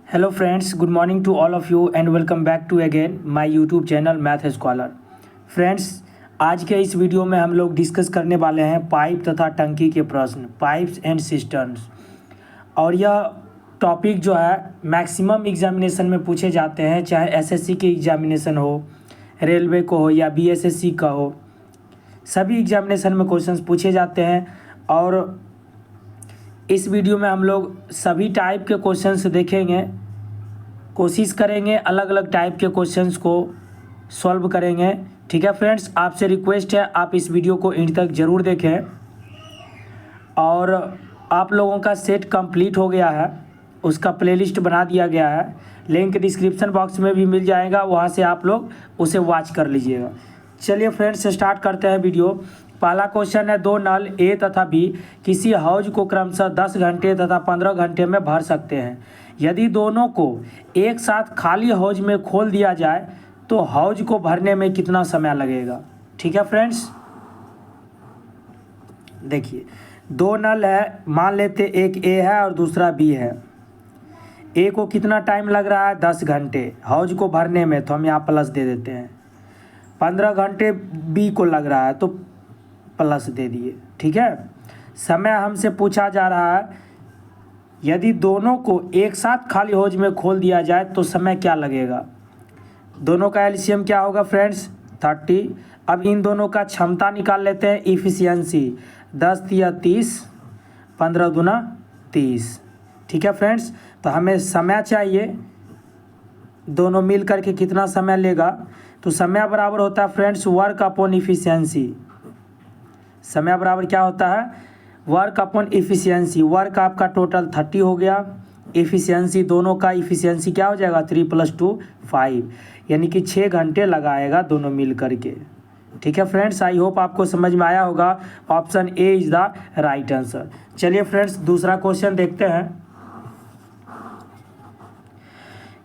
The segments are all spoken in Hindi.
Hello friends, good morning to all of you and welcome back to again my YouTube channel math scholar. Friends, आज के इस वीडियो में हम लोग डिस्कस करने वाले हैं पाइप तथा टंकी के प्रश्न, पाइप्स एंड सिस्टर्न्स। और यह टॉपिक जो है मैक्सिमम एग्जामिनेशन में पूछे जाते हैं, चाहे एसएससी की एग्जामिनेशन हो, रेलवे को हो या बीएसएससी का हो, सभी एग्जामिनेशन में क्वेश्चंस पूछे जाते हैं। और इस वीडियो में हम लोग सभी टाइप के क्वेश्चंस देखेंगे, कोशिश करेंगे अलग अलग टाइप के क्वेश्चंस को सॉल्व करेंगे। ठीक है फ्रेंड्स, आपसे रिक्वेस्ट है आप इस वीडियो को एंड तक ज़रूर देखें। और आप लोगों का सेट कंप्लीट हो गया है, उसका प्लेलिस्ट बना दिया गया है, लिंक डिस्क्रिप्शन बॉक्स में भी मिल जाएगा, वहाँ से आप लोग उसे वॉच कर लीजिएगा। चलिए फ्रेंड्स, स्टार्ट करते हैं वीडियो। पहला क्वेश्चन है, दो नल ए तथा बी किसी हौज को क्रमशः 10 घंटे तथा 15 घंटे में भर सकते हैं। यदि दोनों को एक साथ खाली हौज में खोल दिया जाए तो हौज को भरने में कितना समय लगेगा। ठीक है फ्रेंड्स, देखिए दो नल है, मान लेते एक ए है और दूसरा बी है। ए को कितना टाइम लग रहा है, 10 घंटे हौज को भरने में, तो हम यहाँ प्लस दे देते हैं। 15 घंटे बी को लग रहा है तो प्लस दे दिए। ठीक है, समय हमसे पूछा जा रहा है, यदि दोनों को एक साथ खाली हौज में खोल दिया जाए तो समय क्या लगेगा। दोनों का एलसीएम क्या होगा फ्रेंड्स, 30। अब इन दोनों का क्षमता निकाल लेते हैं, इफिशियंसी 10 या 30, 15 दूना 30। ठीक है फ्रेंड्स, तो हमें समय चाहिए, दोनों मिल करके कितना समय लेगा। तो समय बराबर होता है फ्रेंड्स वर्क अपॉन इफिशियंसी। समय बराबर क्या होता है, वर्क अपॉन इफिशियंसी। वर्क आपका टोटल 30 हो गया, इफिशियंसी दोनों का इफिशियंसी क्या हो जाएगा, 3 + 2 5, यानी कि 6 घंटे लगाएगा दोनों मिल करके। ठीक है फ्रेंड्स, आई होप आपको समझ में आया होगा। Option A is the right answer. चलिए फ्रेंड्स, दूसरा क्वेश्चन देखते हैं।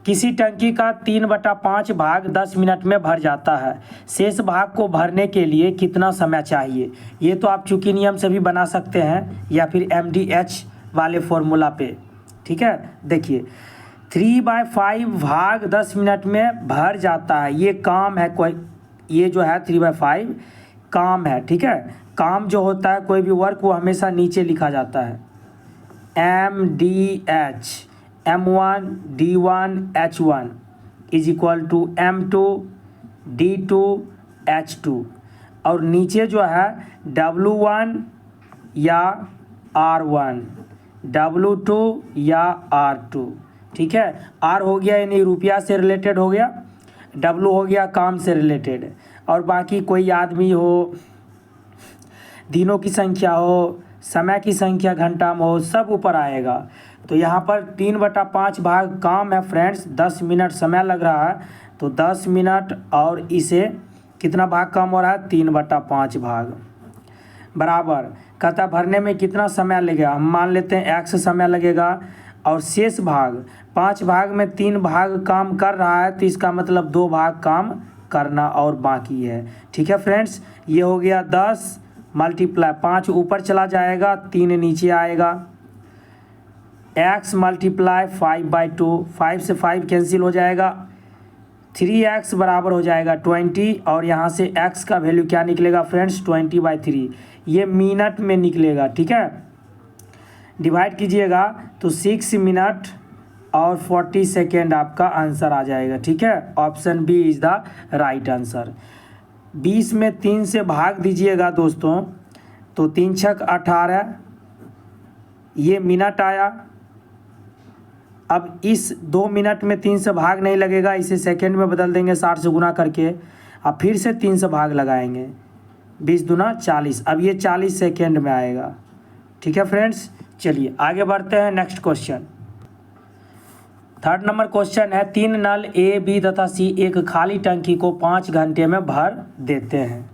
किसी टंकी का 3/5 भाग 10 मिनट में भर जाता है, शेष भाग को भरने के लिए कितना समय चाहिए। ये तो आप चूंकि नियम से भी बना सकते हैं या फिर MDH वाले फॉर्मूला पे। ठीक है, देखिए 3/5 भाग 10 मिनट में भर जाता है, ये काम है कोई, ये जो है 3/5 काम है। ठीक है, काम जो होता है कोई भी वर्क वो हमेशा नीचे लिखा जाता है, MDH M1 D1 H1 is equal to M2 D2 H2, और नीचे जो है W1 या R1, W2 या R2। ठीक है, R हो गया यानी रुपया से रिलेटेड हो गया, W हो गया काम से रिलेटेड, और बाकी कोई आदमी हो, दिनों की संख्या हो, समय की संख्या घंटा में हो, सब ऊपर आएगा। तो यहाँ पर 3/5 भाग काम है फ्रेंड्स, 10 मिनट समय लग रहा है, तो 10 मिनट और इसे कितना भाग कम हो रहा है, 3/5 भाग बराबर कहता भरने में कितना समय लगेगा। हम मान लेते हैं x समय लगेगा, और शेष भाग 5 भाग में 3 भाग काम कर रहा है, तो इसका मतलब 2 भाग काम करना और बाकी है। ठीक है फ्रेंड्स, ये हो गया 10 × 5 ऊपर चला जाएगा, 3 नीचे आएगा, x × 5/2, 5 से 5 कैंसिल हो जाएगा, 3x बराबर हो जाएगा 20, और यहाँ से x का वैल्यू क्या निकलेगा फ्रेंड्स, 20/3, ये मिनट में निकलेगा। ठीक है, डिवाइड कीजिएगा तो 6 मिनट और 40 सेकेंड आपका आंसर आ जाएगा। ठीक है, option B is the right answer. 20 में 3 से भाग दीजिएगा दोस्तों, तो 3 × 6 = 18, ये मिनट आया। अब इस 2 मिनट में 3 से भाग नहीं लगेगा, इसे सेकंड में बदल देंगे 60 से गुना करके, अब फिर से 3 से भाग लगाएंगे, 20 दूना 40, अब ये 40 सेकेंड में आएगा। ठीक है फ्रेंड्स, चलिए आगे बढ़ते हैं। Next question, third number question है, 3 नल ए बी तथा सी एक खाली टंकी को 5 घंटे में भर देते हैं।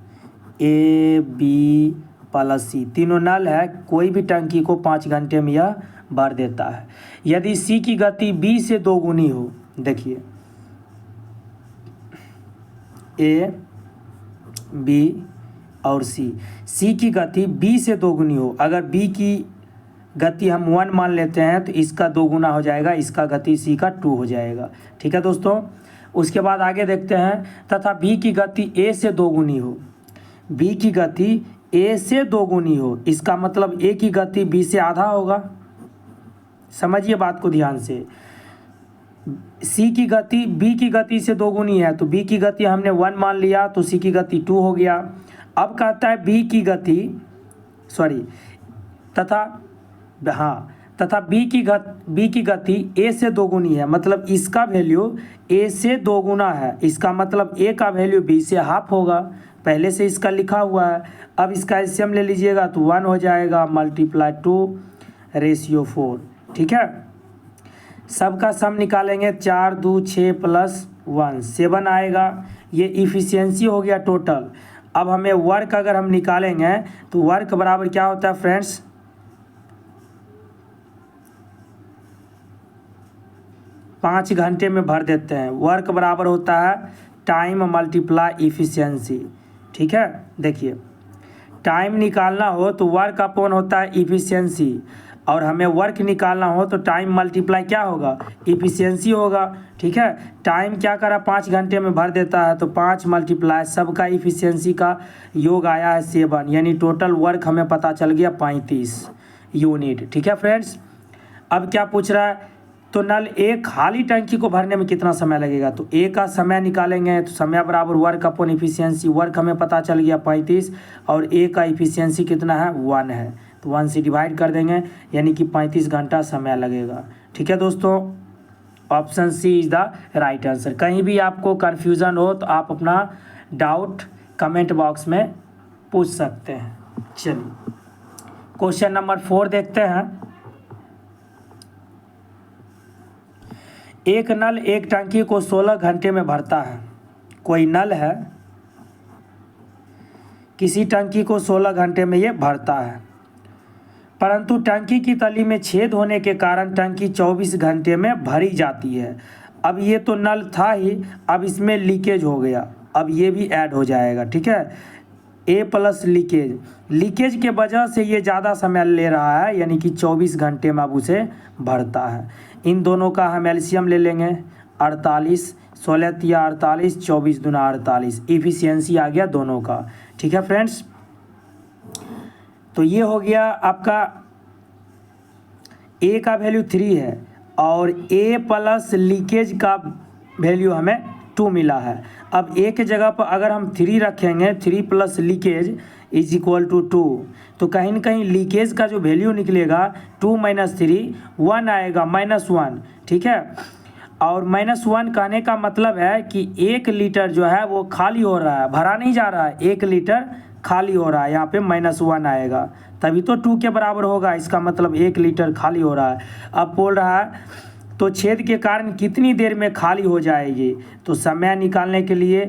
ए बी + सी तीनों नल है, कोई भी टंकी को 5 घंटे में यह भर देता है। यदि सी की गति बी से 2 गुनी हो, देखिए ए बी और सी की गति बी से 2 गुनी हो, अगर बी की गति हम 1 मान लेते हैं तो इसका 2 गुना हो जाएगा, इसका गति सी का 2 हो जाएगा। ठीक है दोस्तों, उसके बाद आगे देखते हैं, तथा बी की गति ए से 2 गुनी हो। बी की गति ए से 2 गुनी हो, इसका मतलब ए की गति बी से आधा होगा। समझिए बात को ध्यान से। सी की गति बी की गति से 2 गुनी है, तो बी की गति हमने 1 मान लिया, तो सी की गति 2 हो गया। अब कहता है बी की गति तथा बी की गति ए से 2 गुनी है, मतलब इसका वैल्यू ए से 2 गुना है, इसका मतलब ए का वैल्यू बी से हाफ होगा। पहले से इसका लिखा हुआ है। अब इसका एलसीएम ले लीजिएगा तो 1 हो जाएगा मल्टीप्लाई 2/4। ठीक है, सबका सम निकालेंगे, 4 2 6 प्लस 1 7 आएगा। ये इफिशियंसी हो गया टोटल। अब हमें वर्क अगर हम निकालेंगे तो वर्क बराबर क्या होता है फ्रेंड्स, 5 घंटे में भर देते हैं। वर्क बराबर होता है टाइम मल्टीप्लाई इफिशियंसी। ठीक है, देखिए टाइम निकालना हो तो वर्क अपॉन होता है इफिशियंसी, और हमें वर्क निकालना हो तो टाइम मल्टीप्लाई क्या होगा, इफिशियंसी होगा। ठीक है, टाइम क्या करा 5 घंटे में भर देता है, तो 5 मल्टीप्लाई सबका इफिशियंसी का योग आया है 7, यानी टोटल वर्क हमें पता चल गया 35 यूनिट। ठीक है फ्रेंड्स, अब क्या पूछ रहा है, तो नल ए खाली टंकी को भरने में कितना समय लगेगा, तो ए का समय निकालेंगे तो समय बराबर वर्क अपॉन इफिशियंसी। वर्क हमें पता चल गया 35 और ए का इफिशियंसी कितना है 1 है, तो 1 से डिवाइड कर देंगे, यानी कि 35 घंटा समय लगेगा। ठीक है दोस्तों, option C is the right answer. कहीं भी आपको कन्फ्यूज़न हो तो आप अपना डाउट कमेंट बॉक्स में पूछ सकते हैं। चलिए क्वेश्चन नंबर 4 देखते हैं। एक नल एक टंकी को 16 घंटे में भरता है। कोई नल है, किसी टंकी को 16 घंटे में ये भरता है, परंतु टंकी की तली में छेद होने के कारण टंकी 24 घंटे में भरी जाती है। अब ये तो नल था ही, अब इसमें लीकेज हो गया, अब ये भी ऐड हो जाएगा। ठीक है, ए प्लस लीकेज के वजह से ये ज़्यादा समय ले रहा है, यानी कि 24 घंटे में अब उसे भरता है। इन दोनों का हम एलसीएम ले लेंगे, 48 16 तिया 48 24 दूना 48, इफिशियंसी आ गया दोनों का। ठीक है फ्रेंड्स, तो ये हो गया आपका ए का वैल्यू 3 है और ए प्लस लीकेज का वैल्यू हमें 2 मिला है। अब ए के जगह पर अगर हम 3 रखेंगे, 3 plus leakage is equal to 2, तो कहीं ना कहीं लीकेज का जो वैल्यू निकलेगा 2 - 3 1 आएगा -1। ठीक है, और -1 कहने का मतलब है कि 1 लीटर जो है वो खाली हो रहा है, भरा नहीं जा रहा है, 1 लीटर खाली हो रहा है, यहाँ पे -1 आएगा, तभी तो 2 के बराबर होगा। इसका मतलब 1 लीटर खाली हो रहा है। अब बोल रहा है तो छेद के कारण कितनी देर में खाली हो जाएगी, तो समय निकालने के लिए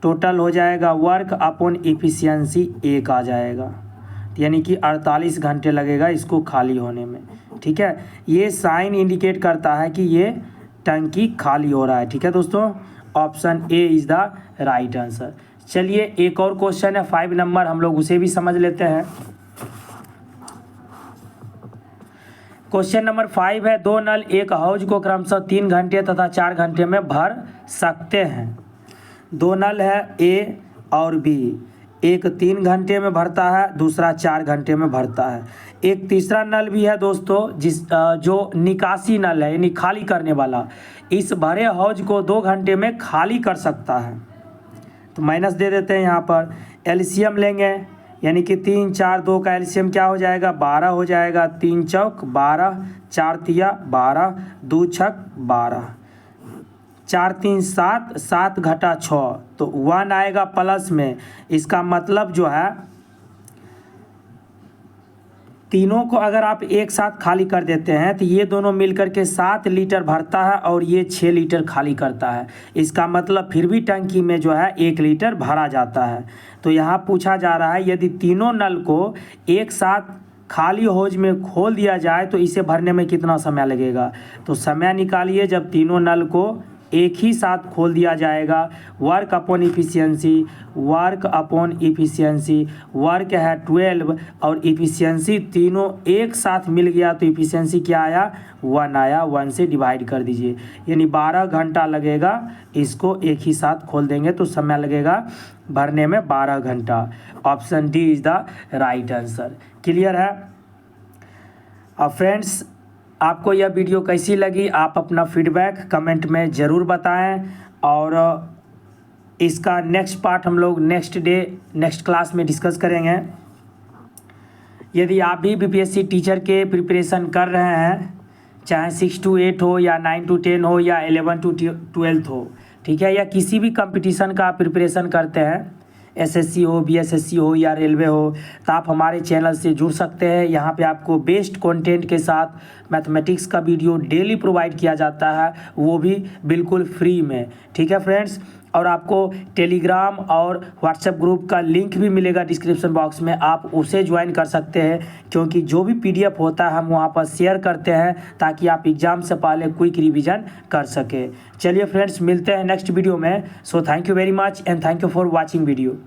टोटल हो जाएगा वर्क अपॉन इफिशियंसी 1 आ जाएगा, यानी कि 48 घंटे लगेगा इसको खाली होने में। ठीक है, ये साइन इंडिकेट करता है कि ये टंकी खाली हो रहा है। ठीक है दोस्तों, option A is the right answer. चलिए एक और क्वेश्चन है 5 नंबर, हम लोग उसे भी समझ लेते हैं। क्वेश्चन नंबर 5 है, 2 नल एक हौज को क्रमशः 3 घंटे तथा 4 घंटे में भर सकते हैं। 2 नल है ए और बी, एक 3 घंटे में भरता है, दूसरा 4 घंटे में भरता है। एक तीसरा नल भी है दोस्तों जो निकासी नल है, यानी खाली करने वाला, इस भरे हौज को 2 घंटे में खाली कर सकता है। तो माइनस दे देते हैं यहाँ पर, एलसीएम लेंगे, यानी कि 3 4 2 का एलसीएम क्या हो जाएगा 12 हो जाएगा, 3 चौक 12, 4 तिया 12, 2 छक 12, 4 3 7, 7 घटा 6, तो 1 आएगा प्लस में। इसका मतलब जो है तीनों को अगर आप एक साथ खाली कर देते हैं तो ये दोनों मिलकर के 7 लीटर भरता है और ये 6 लीटर खाली करता है। इसका मतलब फिर भी टंकी में जो है 1 लीटर भरा जाता है। तो यहाँ पूछा जा रहा है यदि तीनों नल को एक साथ खाली हौज में खोल दिया जाए तो इसे भरने में कितना समय लगेगा। तो समय निकालिए, जब तीनों नल को एक ही साथ खोल दिया जाएगा। Work upon efficiency, work upon efficiency, work है 12 और इफ़िशियंसी तीनों एक साथ मिल गया तो इफ़िशियंसी क्या आया, 1 आया। 1 से डिवाइड कर दीजिए, यानी 12 घंटा लगेगा। इसको एक ही साथ खोल देंगे तो समय लगेगा भरने में 12 घंटा। Option D is the right answer. Clear है। अब फ्रेंड्स, आपको यह वीडियो कैसी लगी, आप अपना फीडबैक कमेंट में ज़रूर बताएं। और इसका नेक्स्ट पार्ट हम लोग नेक्स्ट क्लास में डिस्कस करेंगे। यदि आप भी बीपीएससी टीचर के प्रिपरेशन कर रहे हैं, चाहे 6 to 8 हो या 9 to 10 हो या 11 to 12 हो, ठीक है, या किसी भी कंपटीशन का प्रिपरेशन करते हैं, एसएससी हो, बीएसएससी हो या रेलवे हो, तो आप हमारे चैनल से जुड़ सकते हैं। यहाँ पे आपको बेस्ट कंटेंट के साथ मैथमेटिक्स का वीडियो डेली प्रोवाइड किया जाता है, वो भी बिल्कुल फ्री में। ठीक है फ्रेंड्स, और आपको टेलीग्राम और व्हाट्सएप ग्रुप का लिंक भी मिलेगा डिस्क्रिप्शन बॉक्स में, आप उसे ज्वाइन कर सकते हैं, क्योंकि जो भी पीडीएफ होता है हम वहाँ पर शेयर करते हैं ताकि आप एग्ज़ाम से पहले क्विक रिवीजन कर सके। चलिए फ्रेंड्स, मिलते हैं नेक्स्ट वीडियो में। So thank you very much and thank you for watching video.